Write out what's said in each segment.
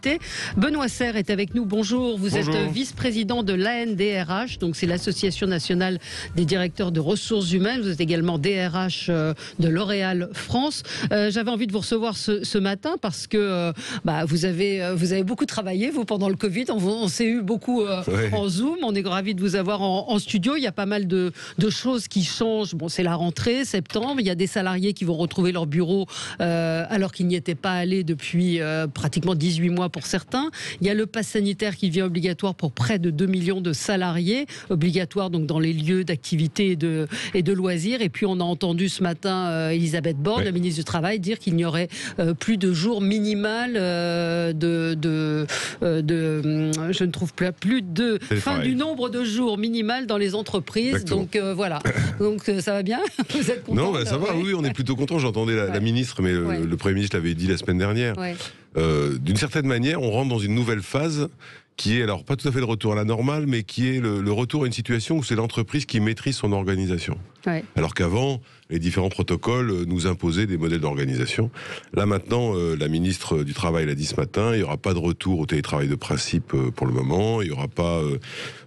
d'activité. Benoît Serre est avec nous. Bonjour, vous Bonjour. êtes vice-président de l'ANDRH, donc c'est l'Association nationale des directeurs de ressources humaines. Vous êtes également DRH de L'Oréal France. J'avais envie de vous recevoir ce matin parce que vous avez beaucoup travaillé, vous, pendant le Covid. On s'est eu beaucoup en Zoom. On est ravis de vous avoir en studio. Il y a pas mal de choses qui changent. Bon, c'est la rentrée, septembre. Il y a des salariés qui vont retrouver leur bureau alors qu'ils n'y étaient pas allés depuis pratiquement 18 mois pour certains. Il y a le pass sanitaire qui devient obligatoire pour près de 2 millions de salariés, obligatoire donc dans les lieux d'activité et de loisirs. Et puis on a entendu ce matin Elisabeth Borne, la ministre du Travail, dire qu'il n'y aurait plus de jours minimal je ne trouve plus de fin du nombre de jours minimal dans les entreprises. Exactement. Donc voilà. Donc ça va bien. Vous êtes content? Non, ça va. Oui, on est plutôt content. J'entendais la ministre, mais le Premier ministre l'avait dit la semaine dernière. D'une certaine manière, on rentre dans une nouvelle phase qui est, alors pas tout à fait le retour à la normale, mais qui est le retour à une situation où c'est l'entreprise qui maîtrise son organisation. Alors qu'avant, les différents protocoles nous imposaient des modèles d'organisation. Là maintenant, la ministre du Travail l'a dit ce matin, il n'y aura pas de retour au télétravail de principe pour le moment, il n'y aura pas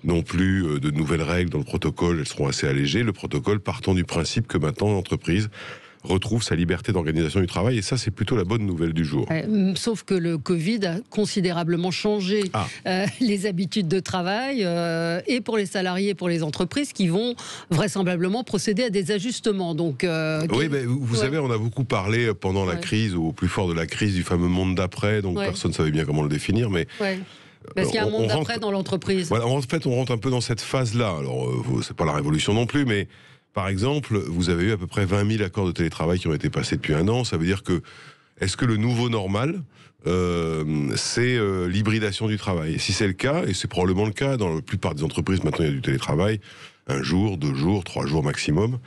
non plus de nouvelles règles dans le protocole, elles seront assez allégées. Le protocole partant du principe que maintenant l'entreprise retrouve sa liberté d'organisation du travail, et ça c'est plutôt la bonne nouvelle du jour. Sauf que le Covid a considérablement changé les habitudes de travail et pour les salariés et pour les entreprises qui vont vraisemblablement procéder à des ajustements. Donc, oui, mais vous savez, on a beaucoup parlé pendant la crise, ou au plus fort de la crise, du fameux monde d'après, donc personne ne savait bien comment le définir, mais... Parce qu'il y a un monde d'après dans l'entreprise. Voilà, en fait, on rentre un peu dans cette phase-là. Alors, c'est pas la révolution non plus, mais par exemple, vous avez eu à peu près 20 000 accords de télétravail qui ont été passés depuis un an. Ça veut dire que, est-ce que le nouveau normal, c'est l'hybridation du travail? Et si c'est le cas, et c'est probablement le cas, dans la plupart des entreprises, maintenant il y a du télétravail, 1 jour, 2 jours, 3 jours maximum.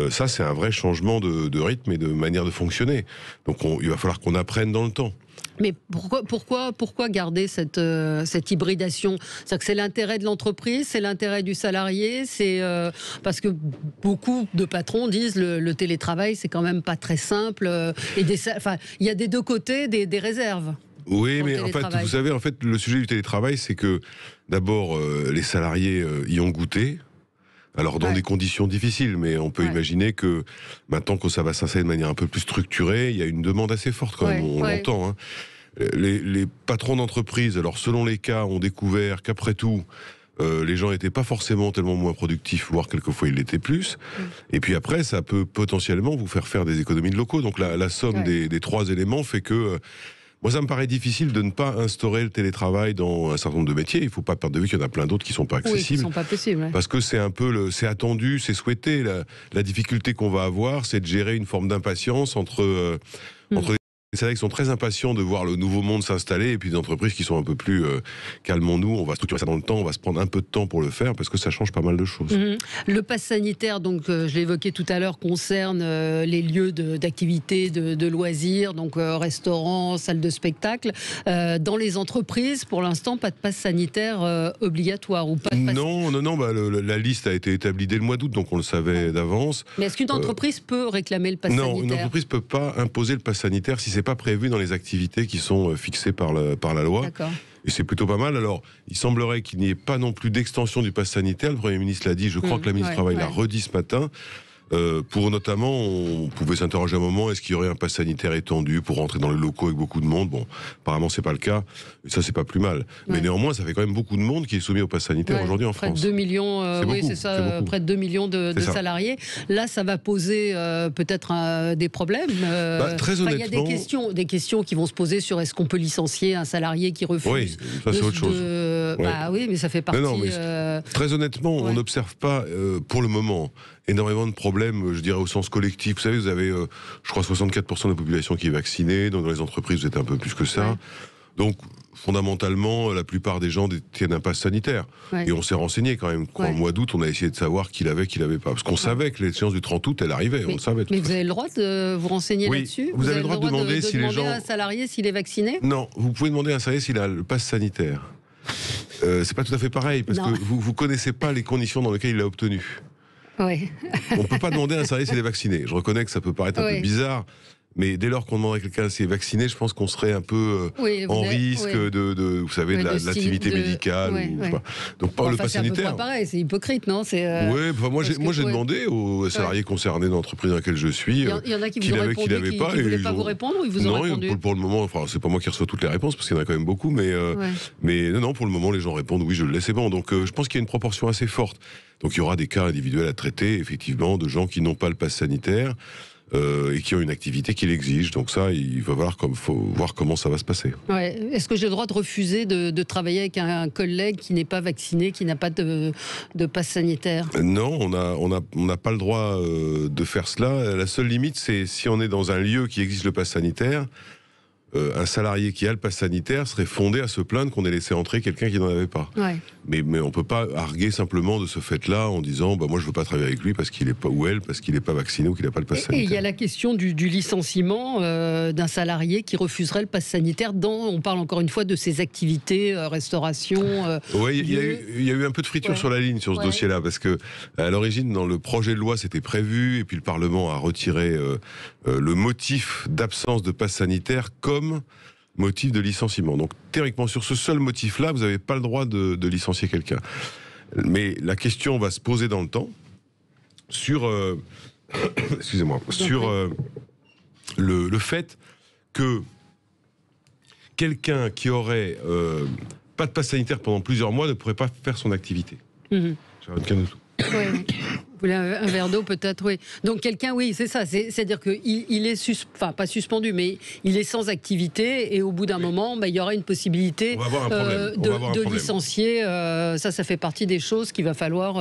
Ça, c'est un vrai changement de rythme et de manière de fonctionner. Donc, il va falloir qu'on apprenne dans le temps. Mais pourquoi garder cette hybridation? C'est-à-dire que c'est l'intérêt de l'entreprise, c'est l'intérêt du salarié, c'est parce que beaucoup de patrons disent le télétravail, c'est quand même pas très simple. Il y a des deux côtés des réserves. Oui, mais en fait, vous savez, le sujet du télétravail, c'est que d'abord, les salariés y ont goûté. Alors dans des conditions difficiles, mais on peut imaginer que maintenant que ça va s'installer de manière un peu plus structurée, il y a une demande assez forte quand même, on l'entend. Hein. Les patrons d'entreprise, alors selon les cas, ont découvert qu'après tout, les gens n'étaient pas forcément tellement moins productifs, voire quelquefois ils l'étaient plus. Et puis après, ça peut potentiellement vous faire des économies de locaux. Donc la somme des 3 éléments fait que... moi, ça me paraît difficile de ne pas instaurer le télétravail dans un certain nombre de métiers. Il ne faut pas perdre de vue qu'il y en a plein d'autres qui ne sont pas accessibles. Oui, qui sont pas possibles. Parce que c'est un peu, c'est attendu, c'est souhaité. La difficulté qu'on va avoir, c'est de gérer une forme d'impatience entre les salariés qui sont très impatients de voir le nouveau monde s'installer, et puis des entreprises qui sont un peu plus calmons-nous, on va structurer ça dans le temps, on va se prendre un peu de temps pour le faire, parce que ça change pas mal de choses. Le pass sanitaire, donc je l'ai évoqué tout à l'heure, concerne les lieux d'activité, de loisirs, donc restaurants, salles de spectacle. Dans les entreprises, pour l'instant, pas de pass sanitaire obligatoire ou pas de pass... Non, la liste a été établie dès le mois d'août, donc on le savait d'avance. Mais est-ce qu'une entreprise peut réclamer le pass sanitaire? Non, une entreprise peut pas imposer le pass sanitaire si c'est pas prévu dans les activités qui sont fixées par la loi. D'accord. Et c'est plutôt pas mal. Alors, il semblerait qu'il n'y ait pas non plus d'extension du pass sanitaire. Le Premier ministre l'a dit, je crois que la ministre du Travail l'a redit ce matin. Pour notamment, on pouvait s'interroger un moment, est-ce qu'il y aurait un pass sanitaire étendu pour rentrer dans les locaux avec beaucoup de monde? Bon, apparemment c'est pas le cas, et ça c'est pas plus mal. Mais néanmoins, ça fait quand même beaucoup de monde qui est soumis au pass sanitaire aujourd'hui en France. Près de 2 millions, près de 2 millions de salariés. Là, ça va poser peut-être des problèmes. Très honnêtement, il y a des questions qui vont se poser sur est-ce qu'on peut licencier un salarié qui refuse. Oui, ça c'est autre chose. Oui, mais ça fait partie... Très honnêtement, on n'observe pas, pour le moment, énormément de problèmes, je dirais, au sens collectif. Vous savez, vous avez, je crois, 64% de la population qui est vaccinée. Dans les entreprises, vous êtes un peu plus que ça. Donc, fondamentalement, la plupart des gens détiennent un pass sanitaire. Et on s'est renseigné quand même. Au mois d'août, on a essayé de savoir qui l'avait, qui l'avait pas. Parce qu'on savait que l'échéance du 30 août, elle arrivait. On le savait. Mais vous avez le droit de vous renseigner là-dessus? Vous avez le droit de demander si les gens... à un salarié s'il est vacciné? Non, vous pouvez demander à un salarié s'il a le pass sanitaire. C'est pas tout à fait pareil, parce que vous connaissez pas les conditions dans lesquelles il l'a obtenu. On ne peut pas demander à un salarié s'il est vacciné. Je reconnais que ça peut paraître un peu bizarre, Mais dès lors qu'on demanderait à quelqu'un s'il est vacciné, je pense qu'on serait un peu en risque de vous savez, de l'activité médicale. Je sais pas. Donc pas le pass sanitaire. C'est un peu pareil, c'est hypocrite, non? Oui, moi j'ai demandé aux salariés concernés de l'entreprise dans laquelle je suis. Il y en a qui vous répondaient, qui ne voulaient pas vous répondre, ou ils vous ont répondu? Pour le moment, enfin, c'est pas moi qui reçois toutes les réponses, parce qu'il y en a quand même beaucoup, mais non, pour le moment, les gens répondent oui, je le laisse, c'est bon. Donc je pense qu'il y a une proportion assez forte. Donc il y aura des cas individuels à traiter, effectivement, de gens qui n'ont pas le pass sanitaire. Et qui ont une activité qui l'exige. Donc ça, il faut voir comment ça va se passer. Ouais. Est-ce que j'ai le droit de refuser de travailler avec un collègue qui n'est pas vacciné, qui n'a pas de passe sanitaire? Non, on n'a pas le droit de faire cela. La seule limite, c'est si on est dans un lieu qui exige le passe sanitaire, un salarié qui a le pass sanitaire serait fondé à se plaindre qu'on ait laissé entrer quelqu'un qui n'en avait pas. Ouais. Mais on ne peut pas arguer simplement de ce fait-là en disant moi je ne veux pas travailler avec lui parce qu'il n'est pas, ou elle, parce qu'il n'est pas vacciné ou qu'il n'a pas le pass sanitaire. Et il y a la question du licenciement d'un salarié qui refuserait le pass sanitaire. On parle encore une fois de ses activités, restauration. Oui, il y a eu un peu de friture sur la ligne sur ce dossier-là, parce que à l'origine, dans le projet de loi, c'était prévu, et puis le Parlement a retiré le motif d'absence de pass sanitaire comme motif de licenciement. Donc théoriquement, sur ce seul motif-là, vous n'avez pas le droit de licencier quelqu'un. Mais la question va se poser dans le temps sur, excusez-moi, sur le fait que quelqu'un qui aurait pas de passe sanitaire pendant plusieurs mois ne pourrait pas faire son activité. J'ai une canne de tout. Oui. Vous voulez un verre d'eau peut-être, oui. Donc quelqu'un, oui, c'est ça. C'est-à-dire qu'il est pas suspendu, mais il est sans activité, et au bout d'un moment, il y aura une possibilité de licencier. Ça fait partie des choses qu'il va falloir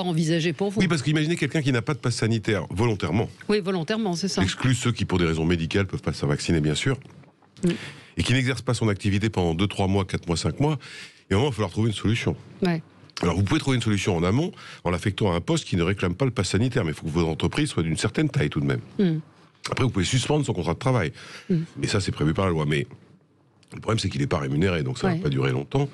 envisager pour vous. Oui, parce qu'imaginez quelqu'un qui n'a pas de passe sanitaire volontairement. Oui, volontairement, c'est ça. Exclut ceux qui, pour des raisons médicales, peuvent pas se faire vacciner, bien sûr. Et qui n'exerce pas son activité pendant 2, 3 mois, 4 mois, 5 mois. Et à un moment, il va falloir trouver une solution. Ouais. Alors vous pouvez trouver une solution en amont en l'affectant à un poste qui ne réclame pas le pass sanitaire, mais il faut que votre entreprise soit d'une certaine taille tout de même. Après vous pouvez suspendre son contrat de travail, mais ça c'est prévu par la loi. Mais le problème c'est qu'il n'est pas rémunéré, donc ça ne va pas durer longtemps.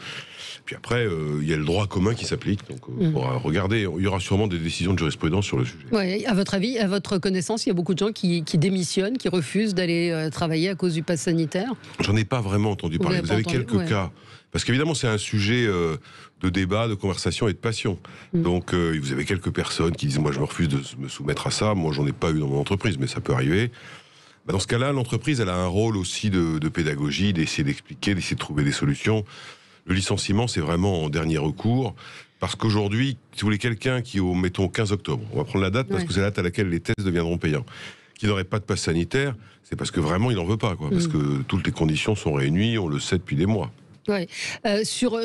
Puis après il y a le droit commun qui s'applique, donc on pourra regarder, il y aura sûrement des décisions de jurisprudence sur le sujet. Ouais, à votre avis, à votre connaissance, il y a beaucoup de gens qui démissionnent, qui refusent d'aller travailler à cause du pass sanitaire? J'en ai pas vraiment entendu parler, vous avez quelques cas. Parce qu'évidemment, c'est un sujet de débat, de conversation et de passion. Donc, vous avez quelques personnes qui disent « Moi, je me refuse de me soumettre à ça. Moi, j'en ai pas eu dans mon entreprise, mais ça peut arriver. » Dans ce cas-là, l'entreprise, elle a un rôle aussi de pédagogie, d'essayer d'expliquer, d'essayer de trouver des solutions. Le licenciement, c'est vraiment en dernier recours. Parce qu'aujourd'hui, si vous voulez, quelqu'un qui, mettons, au 15 octobre, on va prendre la date parce que c'est la date à laquelle les tests deviendront payants, qui n'aurait pas de passe sanitaire, c'est parce que vraiment, il n'en veut pas, quoi. Parce que toutes les conditions sont réunies, on le sait depuis des mois. Ouais. Sur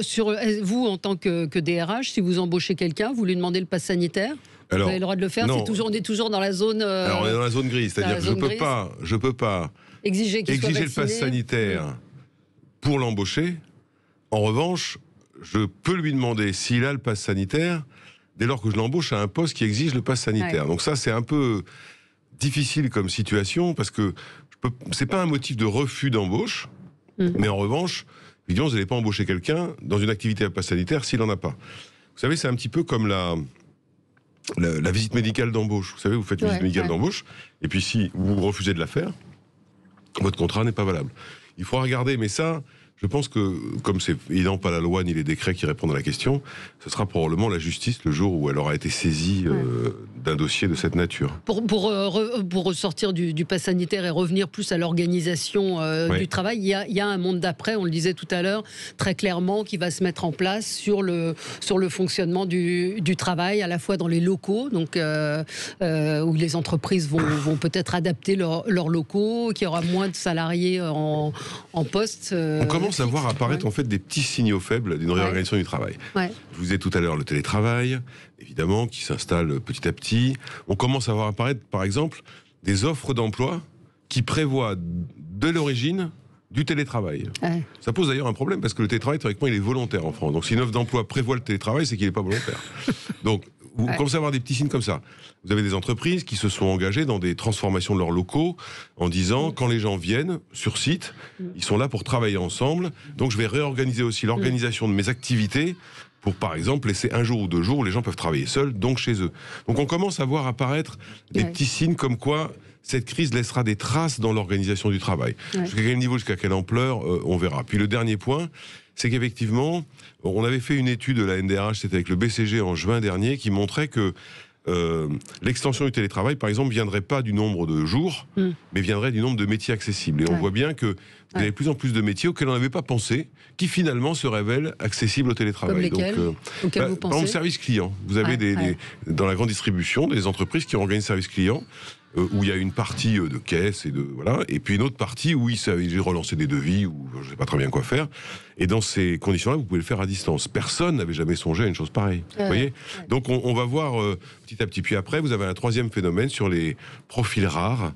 vous, en tant que DRH, si vous embauchez quelqu'un, vous lui demandez le pass sanitaire? Alors, vous avez le droit de le faire? On est toujours dans la zone... Alors, on est dans la zone grise, c'est-à-dire que je peux pas exiger le pass sanitaire pour l'embaucher. En revanche, je peux lui demander s'il a le pass sanitaire dès lors que je l'embauche à un poste qui exige le pass sanitaire. Donc ça, c'est un peu difficile comme situation, parce que c'est pas un motif de refus d'embauche, mais en revanche... Évidemment, vous n'allez pas embaucher quelqu'un dans une activité à pass sanitaire s'il n'en a pas. Vous savez, c'est un petit peu comme la visite médicale d'embauche. Vous savez, vous faites une visite médicale d'embauche, et puis si vous refusez de la faire, votre contrat n'est pas valable. Il faut regarder, mais ça, je pense que, comme c'est évidemment pas la loi ni les décrets qui répondent à la question, ce sera probablement la justice le jour où elle aura été saisie d'un dossier de cette nature. Pour ressortir du pass sanitaire et revenir plus à l'organisation du travail, il y a un monde d'après, on le disait tout à l'heure, très clairement, qui va se mettre en place sur le fonctionnement du travail, à la fois dans les locaux, donc où les entreprises vont peut-être adapter leurs locaux, qu'il y aura moins de salariés en poste. On commence à voir apparaître en fait des petits signaux faibles d'une réorganisation du travail. Je vous disais tout à l'heure le télétravail, évidemment, qui s'installe petit à petit. On commence à voir apparaître, par exemple, des offres d'emploi qui prévoient de l'origine du télétravail. Ça pose d'ailleurs un problème, parce que le télétravail, théoriquement, il est volontaire en France. Donc si une offre d'emploi prévoit le télétravail, c'est qu'il n'est pas volontaire. Donc vous commencez à avoir des petits signes comme ça. Vous avez des entreprises qui se sont engagées dans des transformations de leurs locaux en disant, quand les gens viennent sur site, ils sont là pour travailler ensemble, donc je vais réorganiser aussi l'organisation de mes activités pour par exemple laisser un jour ou 2 jours où les gens peuvent travailler seuls, donc chez eux. Donc on commence à voir apparaître des petits signes comme quoi cette crise laissera des traces dans l'organisation du travail. Jusqu'à quel niveau, jusqu'à quelle ampleur, on verra. Puis le dernier point, c'est qu'effectivement, on avait fait une étude de la NDRH, c'était avec le BCG en juin dernier, qui montrait que l'extension du télétravail, par exemple, viendrait pas du nombre de jours, mais viendrait du nombre de métiers accessibles. Et on voit bien que vous avez de plus en plus de métiers auxquels on n'avait pas pensé, qui finalement se révèlent accessibles au télétravail. Comme lesquels, auxquels vous pensez ? Par exemple, service client. Vous avez dans la grande distribution des entreprises qui organisent service client, où il y a une partie de caisse et puis une autre partie où il s'agit de relancer des devis ou je ne sais pas très bien quoi faire. Et dans ces conditions-là, vous pouvez le faire à distance. Personne n'avait jamais songé à une chose pareille. Vous voyez ? Donc on va voir petit à petit. Puis après, vous avez un troisième phénomène sur les profils rares,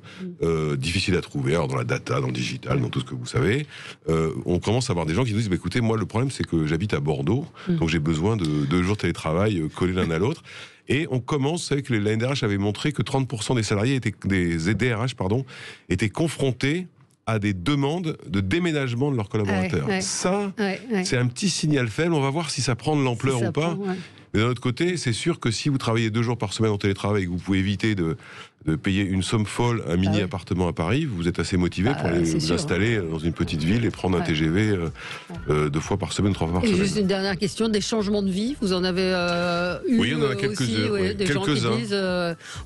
difficiles à trouver. Alors dans la data, dans le digital, dans tout ce que vous savez, on commence à avoir des gens qui nous disent écoutez, moi le problème c'est que j'habite à Bordeaux, donc j'ai besoin de 2 jours de télétravail collés l'un à l'autre. Et on commence avec la NDRH avait montré que 30% des salariés des DRH étaient confrontés à des demandes de déménagement de leurs collaborateurs. Ça, c'est un petit signal faible. On va voir si ça prend de l'ampleur ou pas. Mais d'un autre côté, c'est sûr que si vous travaillez 2 jours par semaine en télétravail et que vous pouvez éviter de payer une somme folle, un mini-appartement à Paris, vous êtes assez motivé pour aller vous installer dans une petite ville et prendre un TGV 2 fois par semaine, 3 fois par semaine. Et juste une dernière question, des changements de vie, vous en avez eu oui, on en a quelques-uns. Des gens qui disent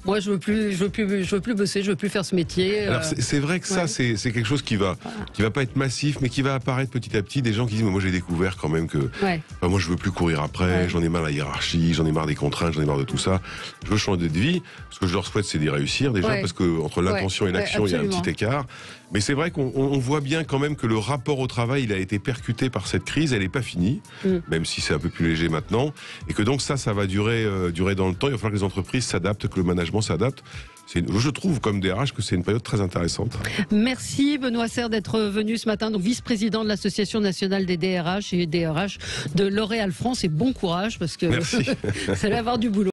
moi je veux plus bosser, je veux plus faire ce métier. Alors c'est vrai que ça c'est quelque chose qui va pas être massif, mais qui va apparaître petit à petit. Des gens qui disent moi j'ai découvert quand même que moi je veux plus courir après, j'en ai marre de la hiérarchie, j'en ai marre des contraintes, j'en ai marre de tout ça. Je veux changer de vie. Ce que je leur souhaite, c'est d'y réussir déjà, parce que entre l'intention et l'action, il y a un petit écart. Mais c'est vrai qu'on voit bien quand même que le rapport au travail, il a été percuté par cette crise. Elle n'est pas finie, même si c'est un peu plus léger maintenant, et que donc ça va durer dans le temps. Il va falloir que les entreprises s'adaptent, que le management s'adapte. Je trouve, comme DRH, que c'est une période très intéressante. Merci Benoît Serre d'être venu ce matin, donc vice-président de l'Association nationale des DRH et DRH de L'Oréal France, et bon courage parce que vous allez avoir du boulot.